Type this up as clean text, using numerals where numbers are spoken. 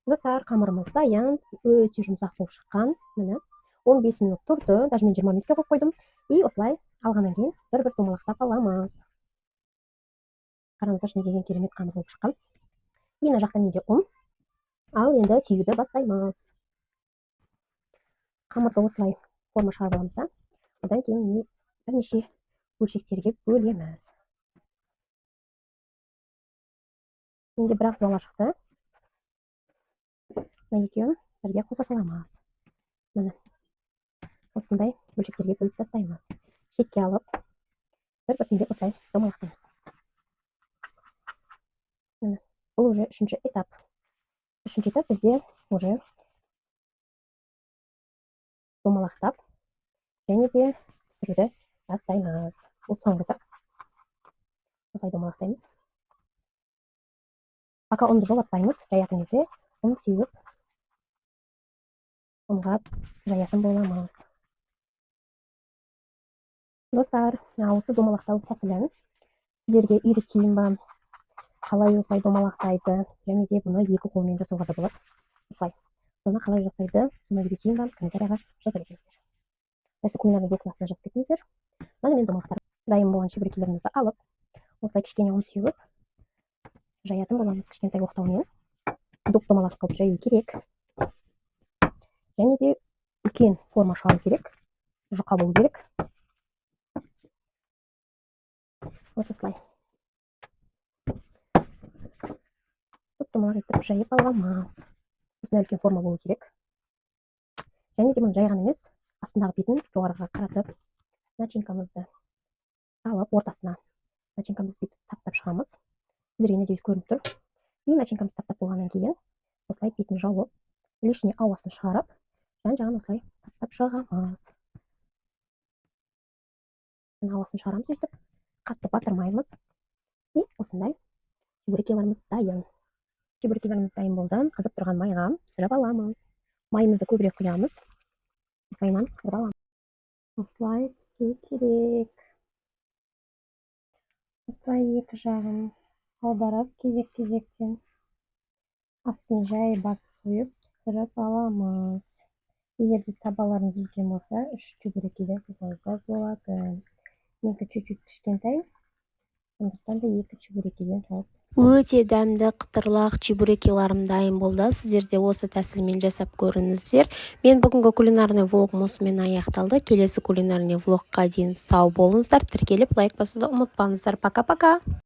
Достар, қамырымыз дайын, өте жұмсақ болып шыққан. Міне 15 минут тұрды, даже мен 20 минутқа қойып қойдым. И осылай алғаннан кейін бір домалақтап аламыз. Қараңыздаршы, не деген керемет қамыр болып шыққан. И мына жақта менде ұн. Ал енді түйуді бастаймыз. Қамырды осылай форма шығарып аламыз да, одан кейін бірнеше бөлшектерге бөлеміз. Менде бірақ зола шықты. Мына екеуін бірге қоса саламыз. Міне осындай бөлшектерге бөліп тастаймыз. Шетке алып, бір-біртіндеп осылай домалақтаймыз. Міне бұл уже үшінші этап. Үшінші этап бізде уже домалақтап және де пісіруді бастаймыз. Бұл соңғы этап. Осылай домалақтаймыз. Пока ұнды жолатпаймыз, жаятын кезде ұн сеуіп, ұнға жаятын боламыз. Достар, осы домалақтау тәсілін сіздерге үйретейін ба? Қалай осылай домалақтайды, және де бұны екі қолмен жасауға да болады. Осылай. Соны қалай жасайды, соны үйретейін ба? Комментарияға жаза беріңіздер. Осы кулинарный блокносына жазып кетіңіздер. Міне мен домалақтар дайын болған шеберекелерімізді алып, осылай кішкене ұн сеуіп, жаятын боламыз. Кішкентай оқтаумен домалақ қылып жаю керек. Және де үлкен форма шығару керек, жұқа болу керек. Осылай. Домалақ етіп жайып аламыз. Осындай үлкен форма болу керек. Және де мұны жайған емес, астындағы бетін жоғарыға қаратып, начинкамызды алып ортасына начинкамызды бүйтіп таптап шығамыз. Сіздерге надеюсь көрініп тұр. И начинкамызды таптап болғаннан кейін осылай бетін жауып, лишний ауасын шығарып, жан-жағын осылай таптап шығамыз. Ауасын шығарамыз өйтіп, қатты батырмаймыз. И осындай чебурекелеріміз дайын. Чебурекелеріміз дайын болды. Қызып тұрған майға пісіріп аламыз. Майымызды көбірек құямыз. Осылайынан пісіріп аламыз. Осылай пісіру керек. Осылай екі жағын аударып, кезек-кезектен астын жай басып қойып пісіріп аламыз. Егер де табаларыңыз үлкен болса, 3 чебурекеден жасауыңызға болады. Менікі чуть-чуть кішкентай, сондықтан да 2 чебурекеден салып. Өте дәмді қытырлақ чебурекеларым дайын болды. Сіздер де осы тәсілмен жасап көріңіздер. Мен бүгінгі кулинарный влогым осымен аяқталды. Келесі кулинарный влогқа дейін сау болыңыздар. Тіркеліп лайк басуды ұмытпаңыздар. Пока-пока.